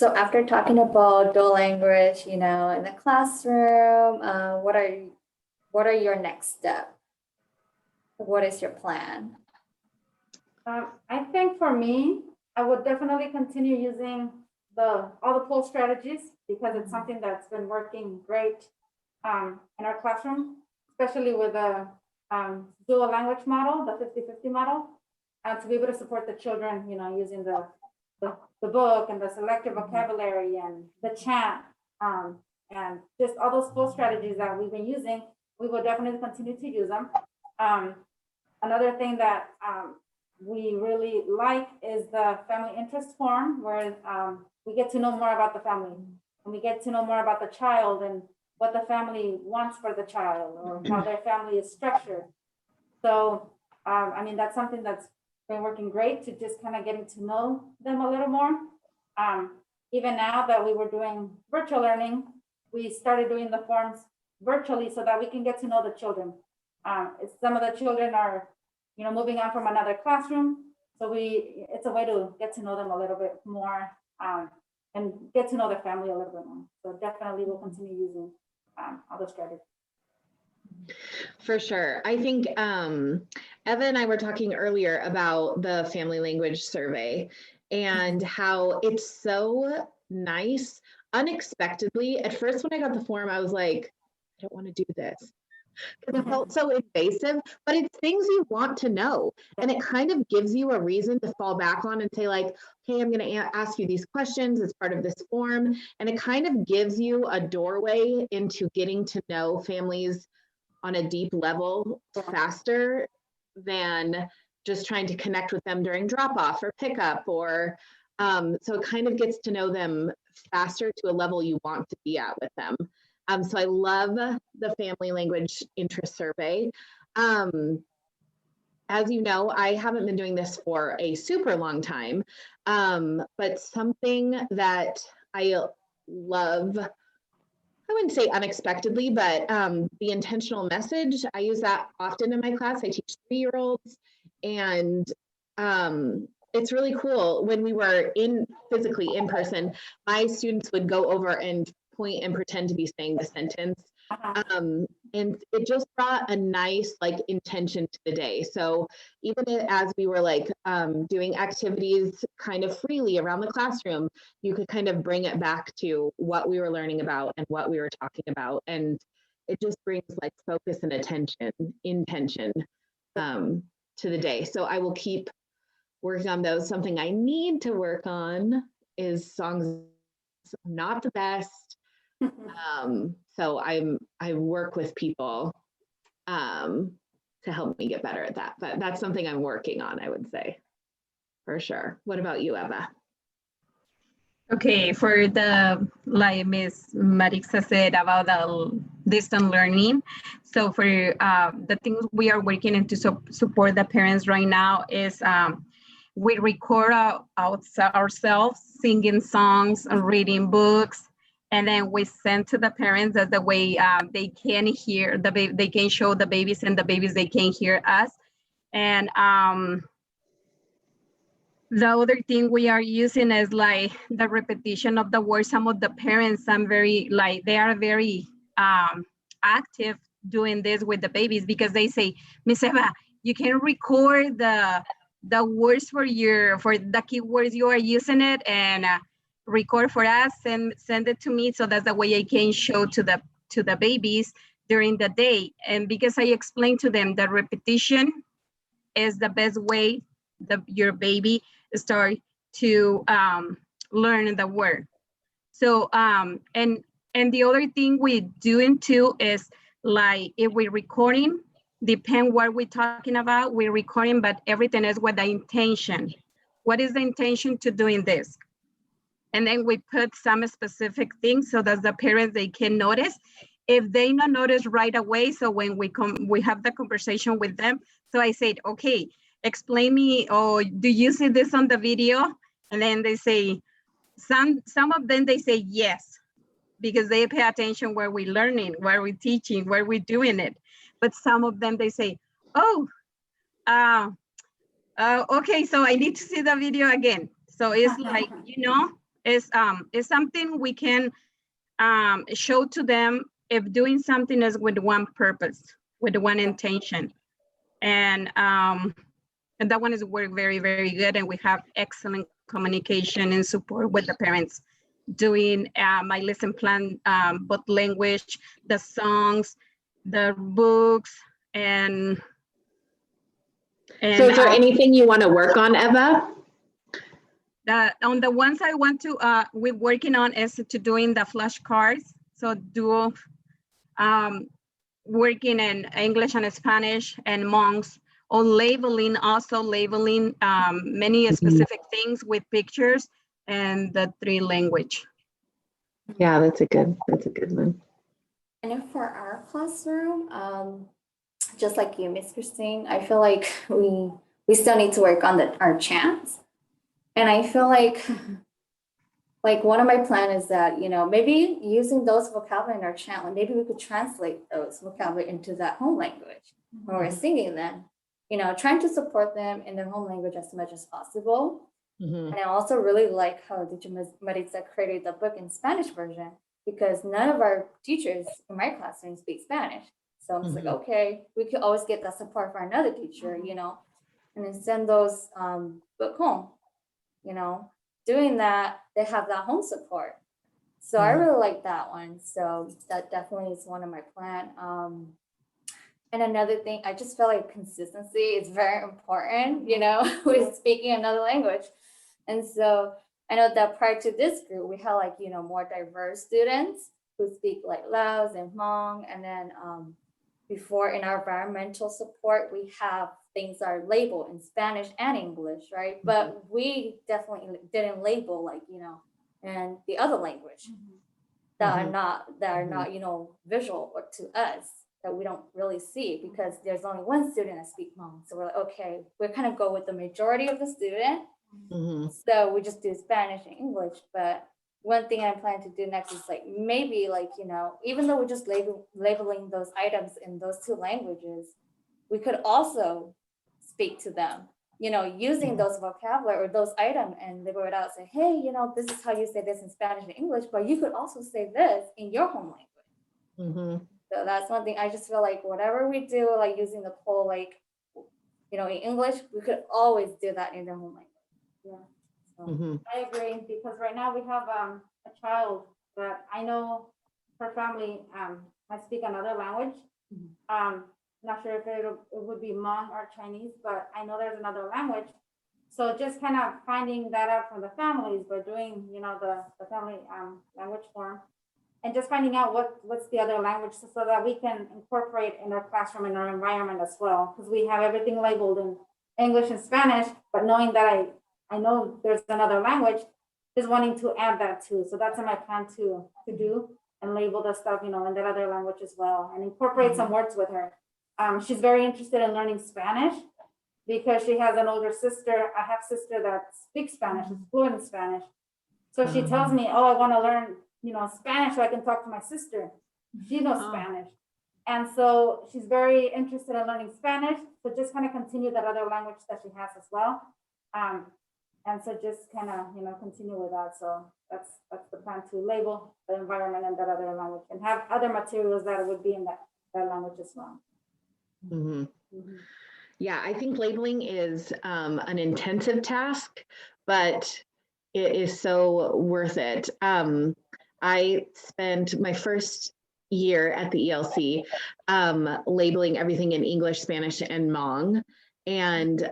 So after talking about dual language, in the classroom, what are your next steps? What is your plan? I think for me, I would definitely continue using all the poll strategies because it's something that's been working great in our classroom, especially with the dual language model, the 50-50 model, to be able to support the children, using the book and the selective vocabulary and the chant, and just all those poll strategies that we've been using. We will definitely continue to use them. Another thing that we really like is the family interest form, where we get to know more about the family and we get to know more about the child and what the family wants for the child or how their family is structured. So, I mean, that's something that's been working great to just kind of getting to know them a little more. Even now that we were doing virtual learning, we started doing the forms virtually so that we can get to know the children. Some of the children are moving on from another classroom. So it's a way to get to know them a little bit more and get to know their family a little bit more. So definitely we'll continue using all those strategies. For sure. I think Eva and I were talking earlier about the family language survey and how it's so nice. Unexpectedly, at first when I got the form, I was like, I don't want to do this. Because it felt so invasive, but it's things you want to know. And it kind of gives you a reason to fall back on and say like, hey, I'm going to ask you these questions as part of this form. And it kind of gives you a doorway into getting to know families on a deep level faster than just trying to connect with them during drop off or pickup, or so it kind of gets to know them faster to a level you want to be at with them. So I love the family language interest survey. As you know, I haven't been doing this for a super long time, but something that I love, I wouldn't say unexpectedly, but the intentional message, I use that often in my class. I teach 3-year-olds, and it's really cool. When we were physically in person, my students would go over and point and pretend to be saying the sentence. And it just brought a nice intention to the day. So even as we were doing activities kind of freely around the classroom, you could kind of bring it back to what we were learning about and what we were talking about. And it just brings focus and intention to the day. So I will keep working on those. Something I need to work on is songs. I'm not the best. So I work with people to help me get better at that. But that's something I'm working on, I would say, for sure. What about you, Eva? Okay, for like Ms. Marixa said about the distant learning. So for the things we are working on to support the parents right now is we record ourselves singing songs, reading books, and then we send to the parents that the way they can hear they can show the babies, and the babies they can hear us. And the other thing we are using is the repetition of the words. Some of the parents, they are very active doing this with the babies, because they say, Miss Eva, you can record the words for the keywords you are using it, and record for us and send it to me, so that's the way I can show to the babies during the day. And because I explained to them that repetition is the best way that your baby start to learn the word. So and the other thing we doing too is if we're recording, depend what we're talking about, we're recording, but everything is with the intention. What is the intention to doing this? And then we put some specific things so that the parents, they can notice. If they not notice right away, so when we have the conversation with them, so I said, okay, explain me, or do you see this on the video? And then they say, some of them, they say yes, because they pay attention where we're learning, where we're teaching, where we're doing it. But some of them, they say, oh, okay, so I need to see the video again. So it's is something we can show to them if doing something is with one purpose, with one intention. And that one is work very, very good. And we have excellent communication and support with the parents doing my lesson plan, both language, the songs, the books, and So is there anything you want to work on, Eva? on the ones I want to, we're working on is to doing the flashcards. So do working in English and Spanish and monks, on labeling, also labeling many specific things with pictures and the 3 language. Yeah, that's a good one. And then for our classroom, just like you, Miss Christine, I feel like we still need to work on our chants. And I feel like one of my plan is that, maybe using those vocabulary in our chant, like maybe we could translate those vocabulary into that home language when we're singing them, trying to support them in their home language as much as possible. And I also really like how Teacher Maritza created the book in Spanish version, because none of our teachers in my classroom speak Spanish. So I'm just like, okay, we could always get that support from another teacher, and then send those book home, doing that, they have that home support. So I really like that one. So that definitely is one of my plan. And another thing, I just feel like consistency is very important, with speaking another language. And so I know that prior to this group, we had more diverse students who speak like Laos and Hmong. And then before in our environmental support, we have things that are labeled in Spanish and English, right? But we definitely didn't label and the other language that are not visual or to us, that we don't really see, because there's only one student that speaks Hmong. So we're like, okay, we're kind of go with the majority of the student. So we just do Spanish and English. But one thing I plan to do next is maybe even though we're just labeling those items in those 2 languages, we could also speak to them, using those vocabulary or those items and label it out, say, hey, this is how you say this in Spanish and English, but you could also say this in your home language. So that's one thing. I just feel like whatever we do, using the poll, in English, we could always do that in their home language. Yeah. So I agree, because right now we have a child that I know her family I speak another language. Not sure if it would be Hmong or Chinese, but I know there's another language. So just kind of finding that out from the families by doing, the family language form, and just finding out what's the other language, so that we can incorporate in our classroom, in our environment as well, because we have everything labeled in English and Spanish, but knowing that I know there's another language, is wanting to add that too. So that's in my plan to do, and label the stuff, in that other language as well, and incorporate some words with her. She's very interested in learning Spanish, because she has an older sister, a half sister that speaks Spanish, is fluent in Spanish. So she tells me, oh, I want to learn, Spanish so I can talk to my sister. She knows Spanish. And so she's very interested in learning Spanish. So just kind of continue that other language that she has as well. And so just kind of, continue with that. So that's the plan, to label the environment in that other language, and have other materials that would be in that language as well. Yeah, I think labeling is an intensive task, but it is so worth it. I spent my first year at the ELC labeling everything in English, Spanish, and Hmong. And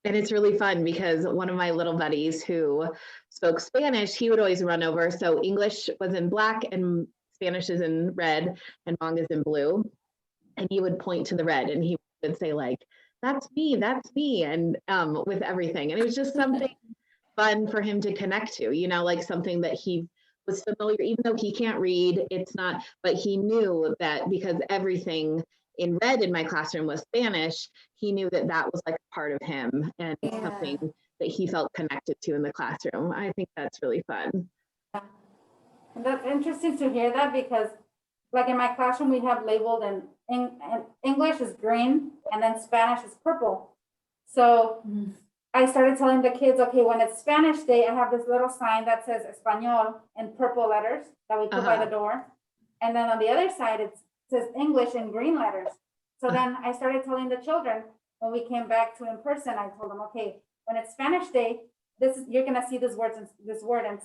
it's really fun, because one of my little buddies who spoke Spanish, he would always run over. So English was in black and Spanish is in red and Hmong is in blue. And he would point to the red and he would say that's me. And with everything. And it was just something fun for him to connect to, something that he was familiar, even though he can't read, it's not, but he knew that because everything in red in my classroom was Spanish, he knew that was a part of him, and something that he felt connected to in the classroom. I think that's really fun. And that's interesting to hear that, because in my classroom, we have labeled and English is green, and then Spanish is purple. So I started telling the kids, okay, when it's Spanish Day, I have this little sign that says Español in purple letters that we put by the door. And then on the other side, it says English in green letters. So then I started telling the children, when we came back to in person, I told them, okay, when it's Spanish Day, you're gonna see this word in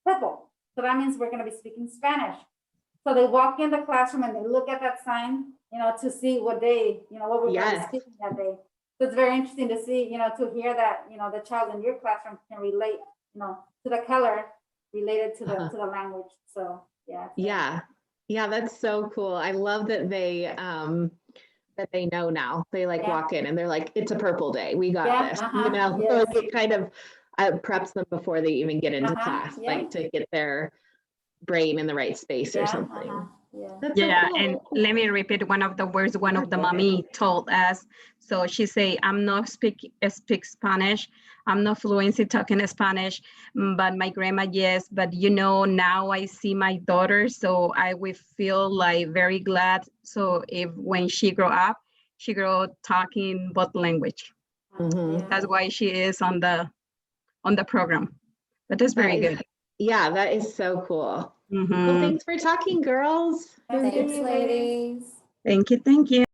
purple. So that means we're gonna be speaking Spanish. So they walk in the classroom and they look at that sign, to see what day, what we're gonna be speaking that day. So it's very interesting to see, to hear that, the child in your classroom can relate, to the color related to the language. So yeah. Yeah, that's so cool. I love that they know now. They walk in and they're like, it's a purple day. We got this. Yes. Like it kind of preps them before they even get into class, like to get their brain in the right space or something. That's so cool. And let me repeat one of the words one of the mommy told us. So she say, I'm not speak Spanish. I'm not fluency talking Spanish, but my grandma, yes. But now I see my daughter, so I will feel like very glad. So if when she grow up, she grow talking both language. That's why she is on the program. But that's very good. Yeah, that is so cool. Mm-hmm. Well, thanks for talking, girls. Thanks, ladies. Thank you.